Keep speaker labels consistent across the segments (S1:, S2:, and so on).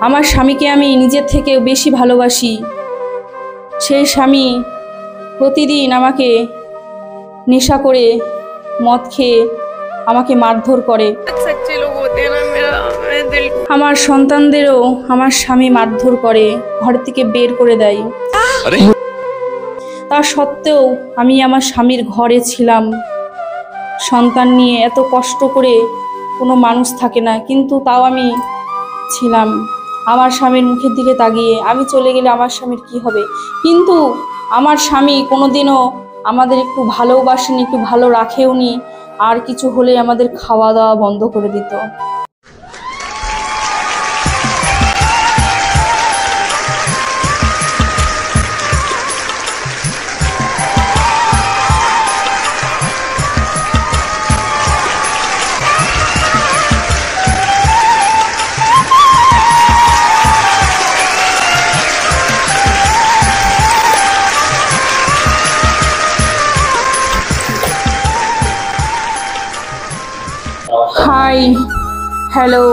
S1: আমার স্বামীকে আমি নিজের থেকে বেশি ভালোবাসি। সেই স্বামী প্রতিদিন আমাকে নেশা করে মদ খেয়ে আমাকে মারধর করে। আমার সন্তানদেরও আমার স্বামী মারধর করে, ঘর থেকে বের করে দেয়। তা সত্ত্বেও আমি আমার স্বামীর ঘরে ছিলাম সন্তান নিয়ে। এত কষ্ট করে কোনো মানুষ থাকে না, কিন্তু তাও আমি ছিলাম আমার স্বামীর মুখের দিকে তাকিয়ে। আমি চলে গেলে আমার স্বামীর কি হবে? কিন্তু আমার স্বামী কোনোদিনও আমাদের একটু ভালোবাসেনি, একটু ভালো রাখেওনি। আর কিছু হলে আমাদের খাওয়া দাওয়া বন্ধ করে দিত। हाय हेलो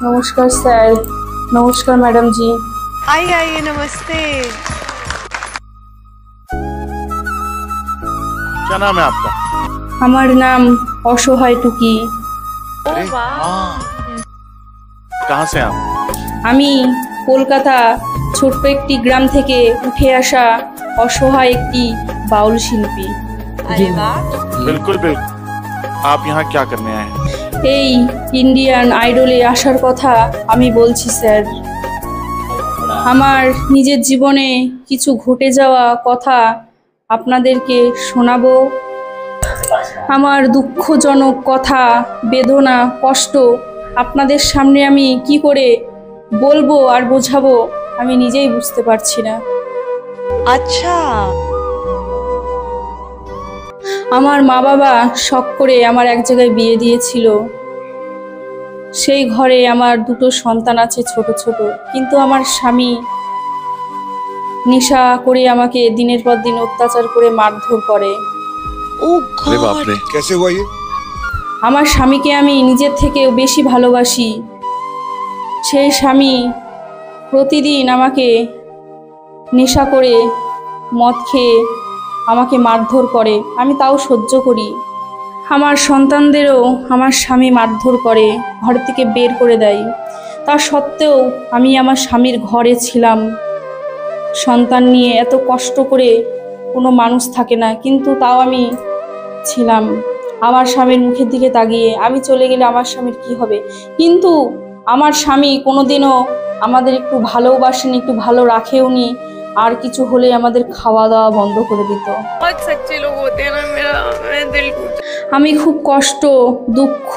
S1: नमस्कार सर, नमस्कार मैडम जी।
S2: आइए आइए, नमस्ते।
S3: क्या नाम है आपका?
S1: हमार नाम असहाय टुकी।
S3: कहाँ से आप?
S1: আমি কলকাতা ছোট্ট একটি গ্রাম থেকে উঠে আসা অসহায় একটি বাউল শিল্পী।
S2: अरे वाह।
S3: बिल्कुल बिल्कुल। आप यहाँ क्या करने आए हैं?
S1: এই ইন্ডিয়ান আইডলে আসার কথা আমি বলছি স্যার। আমার নিজের জীবনে কিছু ঘটে যাওয়া কথা আপনাদেরকে শোনাবো। আমার দুঃখজনক কথা, বেদনা, কষ্ট আপনাদের সামনে আমি কি করে বলবো আর বোঝাবো আমি নিজেই বুঝতে পারছি না।
S2: अच्छा।
S1: আমার মা বাবা শখ করে আমার এক জায়গায় বিয়ে দিয়েছিল। সেই ঘরে আমার দুটো সন্তান আছে ছোট ছোট, কিন্তু আমার স্বামী নেশা করে আমাকে দিনের পর দিন অত্যাচার করে মারধর করে।
S3: अरे बाप रे, कैसे हुआ ये?
S1: আমার স্বামীকে আমি নিজের থেকেও বেশি ভালোবাসি। সেই স্বামী প্রতিদিন আমাকে নেশা করে মদ খেয়ে আমাকে মারধর করে, আমি তাও সহ্য করি। আমার সন্তানদেরও আমার স্বামী মারধর করে, ঘর থেকে বের করে দেয়। তা সত্ত্বেও আমি আমার স্বামীর ঘরে ছিলাম সন্তান নিয়ে। এত কষ্ট করে কোনো মানুষ থাকে না, কিন্তু তাও আমি ছিলাম আমার স্বামীর মুখের দিকে তাকিয়ে। আমি চলে গেলে আমার স্বামীর কি হবে? কিন্তু আমার স্বামী কোনোদিনও আমাদের একটু ভালোবাসেনি, একটু ভালো রাখেওনি। আর কিছু হলে আমাদের খাওয়া দাওয়া বন্ধ করে দিত। আমি খুব কষ্ট, দুঃখ,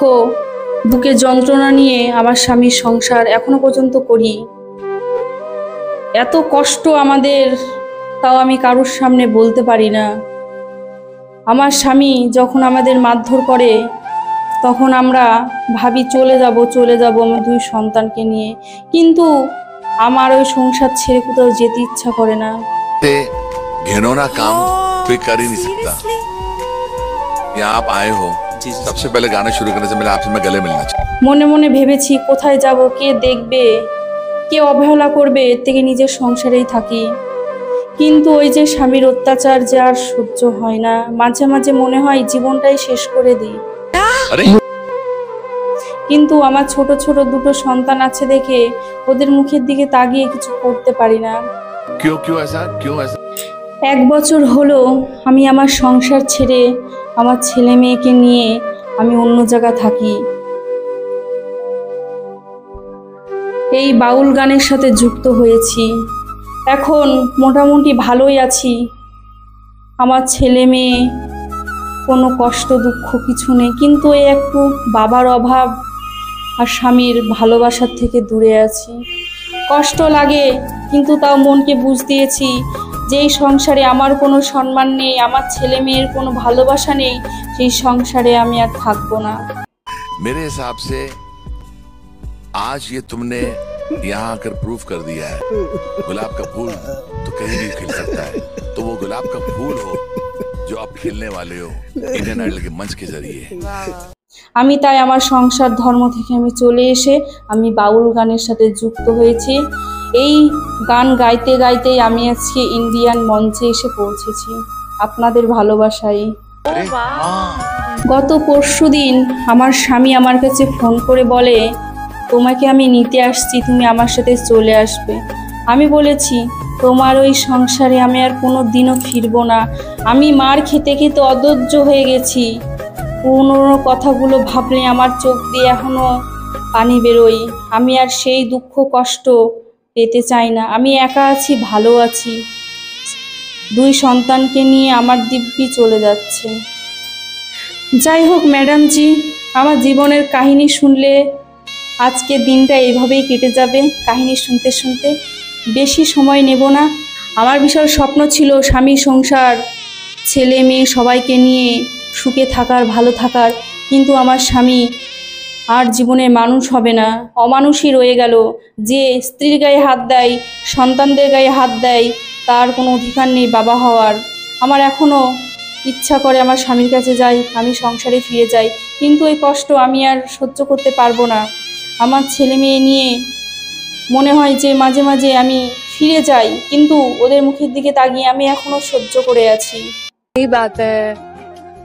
S1: বুকে যন্ত্রণা নিয়ে আমার স্বামীর সংসার এখনো পর্যন্ত করি। এত কষ্ট আমাদের, তাও আমি কারোর সামনে বলতে পারি না। আমার স্বামী যখন আমাদের মারধর করে তখন আমরা ভাবি চলে যাব আমার দুই সন্তানকে নিয়ে, কিন্তু আমার ওই সংসার ছেড়ে কোথাও যেতে ইচ্ছা করে না।
S4: घिनौना काम कोई कर ही नहीं सकता। यहाँ आप आए हो, सबसे पहले गाना शुरू करने से पहले आपसे मैं गले मिलना चाहूँ।
S1: মনে মনে ভেবেছি কোথায় যাব, কে দেখবে, কে অবহেলা করবে, এর থেকে নিজের সংসারেই থাকি। কিন্তু ওই যে স্বামীর অত্যাচার যে আর সহ্য হয় না। মাঝে মাঝে মনে হয় জীবনটাই শেষ করে দিই। কিন্তু আমার ছোট ছোট দুটো সন্তান আছে দেখে ওদের মুখের দিকে তাকিয়ে কিছু করতে পারি না।
S4: क्यों ऐसा?
S1: 1 বছর হলো আমি আমার সংসার ছেড়ে আমার ছেলে মেয়েকে নিয়ে আমি অন্য জায়গা থাকি। এই বাউল গানের সাথে যুক্ত হয়েছি। এখন মোটামুটি ভালোই আছি। আমার ছেলে মেয়ে কোনো কষ্ট দুঃখ কিছু নেই, কিন্তু এই একটু বাবার অভাব আর স্বামীর ভালোবাসার থেকে দূরে আছি। কষ্ট লাগে, কিন্তু তাও মনকে বুঝ দিয়েছি যে এই সংসারে আমার কোনো সম্মান নেই, আমার ছেলে মেয়ের কোনো ভালোবাসা নেই, সেই সংসারে আমি আর থাকবো না।
S4: मेरे हिसाब से आज ये तुमने यहाँ आकर प्रूफ कर दिया है, गुलाब का फूल तो कहीं भी खिल सकता है। तो वो गुलाब का फूल हो जो आप खिलने वाले हो इंडियन आइडल के मंच के जरिए।
S1: আমি তাই আমার সংসার ধর্ম থেকে আমি চলে এসে আমি বাউল গানের সাথে যুক্ত হয়েছি। এই গান গাইতে গাইতেই আমি আজকে ইন্ডিয়ান মঞ্চে এসে পৌঁছেছি আপনাদের ভালোবাসায়।
S2: Oh, wow.
S1: গত পরশুদিন আমার স্বামী আমার কাছে ফোন করে বলে, তোমাকে আমি নিতে আসছি, তুমি আমার সাথে চলে আসবে। আমি বলেছি, তোমার ওই সংসারে আমি আর কোনো দিনও ফিরবো না। আমি মার খেতে খেতে অধৈর্য হয়ে গেছি। পুরনো কথাগুলো ভাবলে আমার চোখ দিয়ে এখনো পানি বেরোয়। আমি আর সেই দুঃখ কষ্ট পেতে চাই না। আমি একা আছি, ভালো আছি। 2 সন্তানকে নিয়ে আমার দিব্যি চলে যাচ্ছে। যাই হোক ম্যাডামজি, আমার জীবনের কাহিনী শুনলে আজকে দিনটা এইভাবেই কেটে যাবে। কাহিনী শুনতে শুনতে বেশি সময় নেব না। আমার বিশাল স্বপ্ন ছিল স্বামী সংসার, ছেলে মেয়ে সবাইকে নিয়ে সুখে থাকার, ভালো থাকার, কিন্তু আমার স্বামী আর জীবনে মানুষ হবে না, অমানুষই রয়ে গেল। যে স্ত্রীর গায়ে হাত দেয়, সন্তানদের গায়ে হাত দেয়, তার কোনো অধিকার নেই বাবা হওয়ার। আমার এখনও ইচ্ছা করে আমার স্বামীর কাছে যাই, আমি সংসারে ফিরে যাই, কিন্তু এই কষ্ট আমি আর সহ্য করতে পারবো না। আমার ছেলে মেয়ে নিয়ে মনে হয় যে মাঝে মাঝে আমি ফিরে যাই, কিন্তু ওদের মুখের দিকে তাকিয়ে আমি এখনো সহ্য করে আছি।
S2: सही बात है।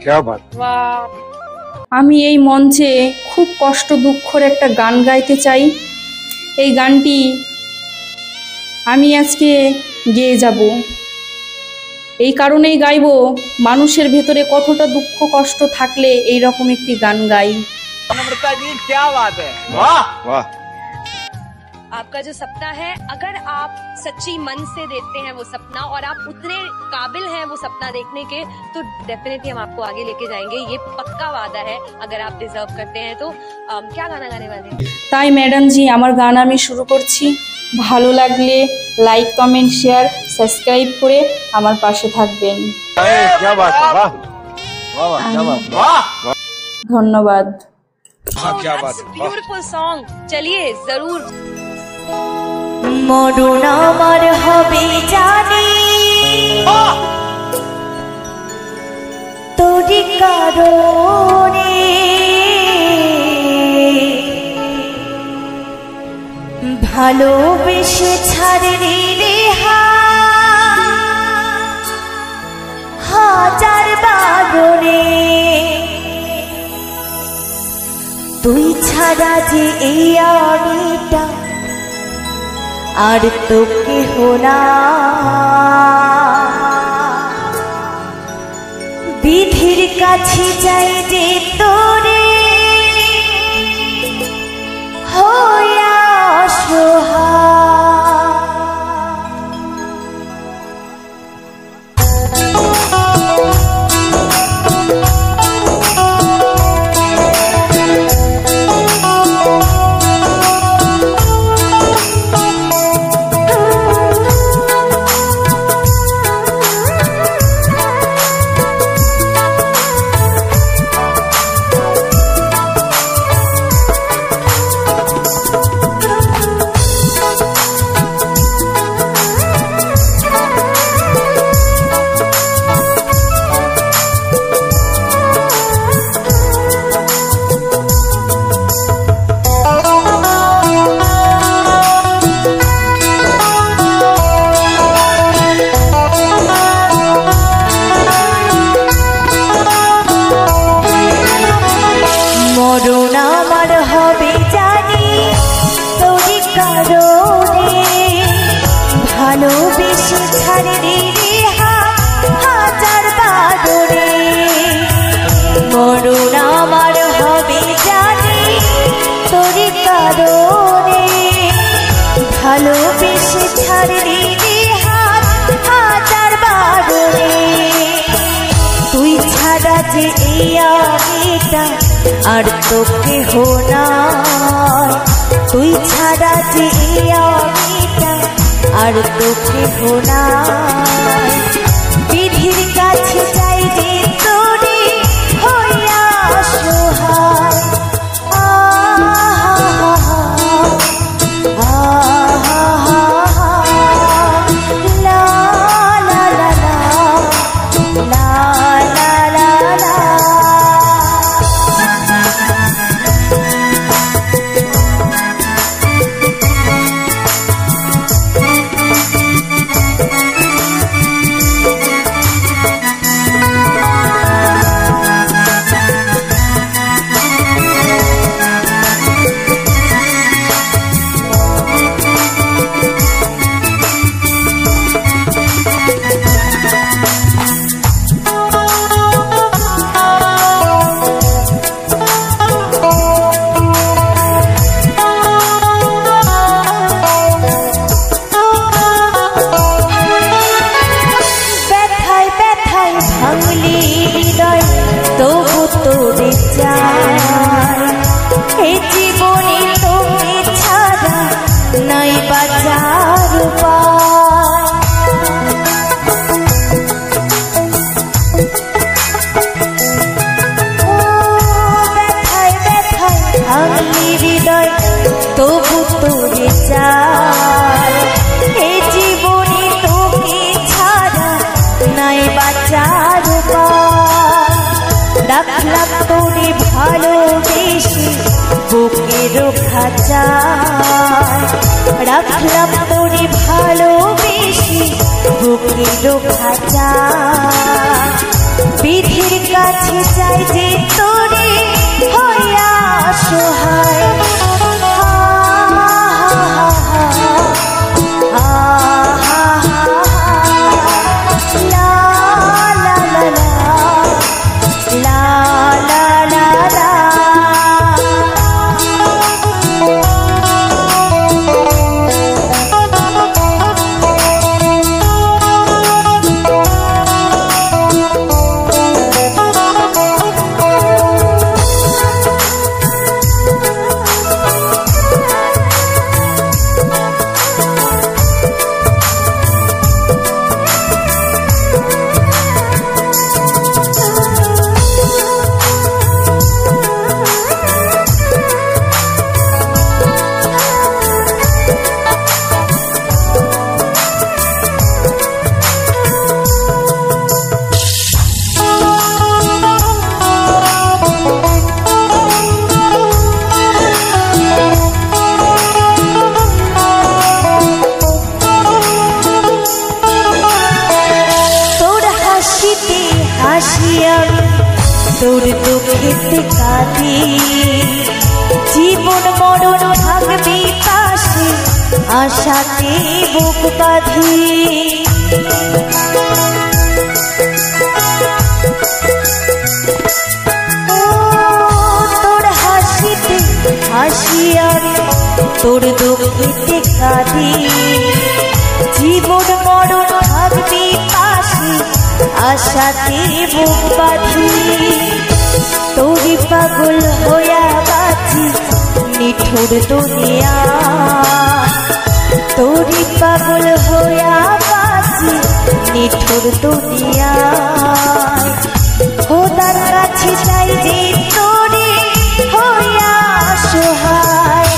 S3: क्या बात?
S2: वाह।
S1: আমি এই মঞ্চে খুব কষ্ট দুঃখের একটা গান গাইতে চাই। এই গানটি আমি আজকে গেয়ে যাব। এই কারণেই গাইবো, মানুষের ভেতরে কতটা দুঃখ কষ্ট থাকলে এই রকম একটি গান গাই।
S3: वाह वाह।
S5: आपका जो सपना है, अगर आप सच्ची मन से देखते हैं वो सपना और आप उतने काबिल हैं वो सपना देखने के, तो डेफिनेटली हम आपको आगे लेके जाएंगे। ये पक्का वादा है। अगर आप डिजर्व करते हैं तो क्या गाना गाने वाले हैं?
S1: তাই ম্যাডামজি, আমার গান আমি শুরু করছি। ভালো লাগলে লাইক, কমেন্ট, শেয়ার, সাবস্ক্রাইব করে আমার পাশে থাকবেন।
S3: क्या बात है? वाह वाह वाह, क्या बात है? वाह
S1: ধন্যবাদ।
S3: क्या बात है? वाह।
S5: ब्यूटीफुल सॉन्ग, चलिए जरूर।
S6: মরণ আমার হবে জানি তোরি কারণে, ভালোবেসে ছাড়লি রে হাজার বারণে, তুই ছাড়া যে এই আমিটা আর তো কেহ না। বিধির কাছে যাই যে তোরে হইয়া অসহায়। মরণ আমার হবে জানি তোরি কারণে, ভালোবেসে ছাড়লি রে হাজার বারণে। মরণ আমার হবে জানি তোরি কারণে, ভালোবেসে ছাড়লি রে হাজার বারণে, তুই ছাড়া যে এই আমিটা আর তো কেহ নাই, তুই ছাড়া যে এই আমিটা আর তো কেহ নাই। বিধির কাছে যাই যে তোরে হইয়া অসহায়। লা লা লা লা লা লা লা লা। নাই বাঁচার উপায়। ও ব্যথায় ব্যথায় ভাঙলি হৃদয়, তবু তোরে চাই এ জীবনে তোকে ছাড়া নাই বাঁচার উপায়। রাখলাম তোরে ভালোবেসে বুকের খাঁচায়, রাখলাম তোরে ভালোবেসে বুকের খাঁচায়। বিধির কাছে চাই যে তোরে হইয়া অসহায়। তোর দুঃখেতে কাঁদি, জীবন মরণ থাকবি পাশে, আশাতে বুক বাঁধি। তোর হাসিতে হাসি আমি, তোর দুঃখেতে কাঁদি, জীবন মরণ থাকবি পাশে, আশাতে বুক বাঁধি। তোরি পাগল হইয়া বাঁচি নিঠুর দুনিয়া, তোরি পাগল হইয়া বাঁচি নিঠুর দুনিয়া। খোদার কাছে চাই যে তোরে হইয়া অসহায়।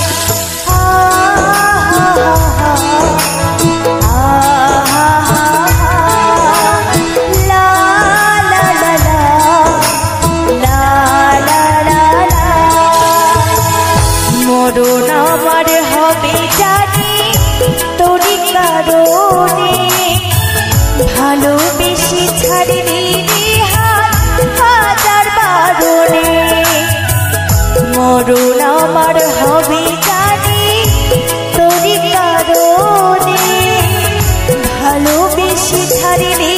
S6: মরণ আমার হবে জানি তোরি কারণে, ভালোবেসে ছাড়লি হাত হাজার বারণে। মরণ আমার হবে জানি তোরি কারণে, ভালোবেসে ছাড়লি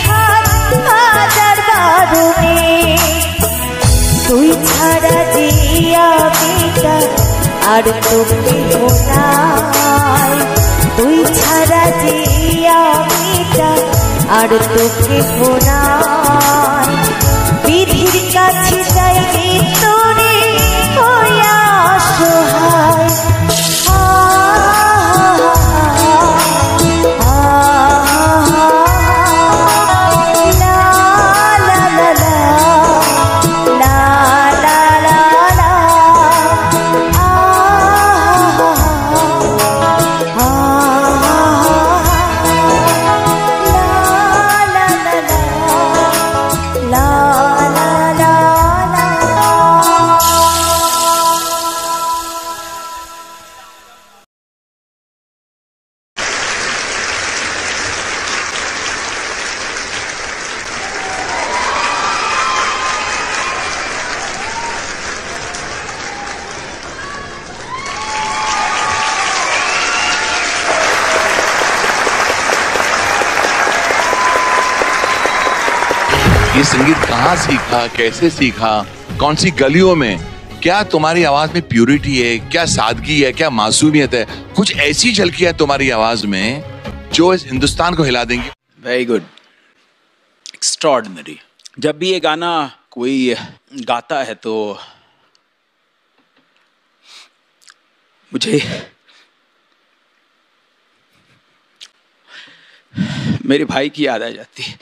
S6: হাত হাজার বারণে। তুই ছাড়া যে আমিটা আর তো কেহ নাই, তুই ছাড়া যে আমিটা আর তো কেহ নাই। বিধির কাছে চাই তোরে হইয়া অসহায়।
S4: ये संगीत कहाँ सीखा, कैसे सीखा, कौन सी गलियों में? क्या तुम्हारी आवाज में प्यूरिटी है, क्या सादगी है, क्या मासूमियत है? कुछ ऐसी झलकी है तुम्हारी आवाज में जो इस हिंदुस्तान को हिला देंगी।
S7: Very good, extraordinary. जब भी ये गाना कोई गाता है तो मुझे मेरे भाई की याद आ जाती है।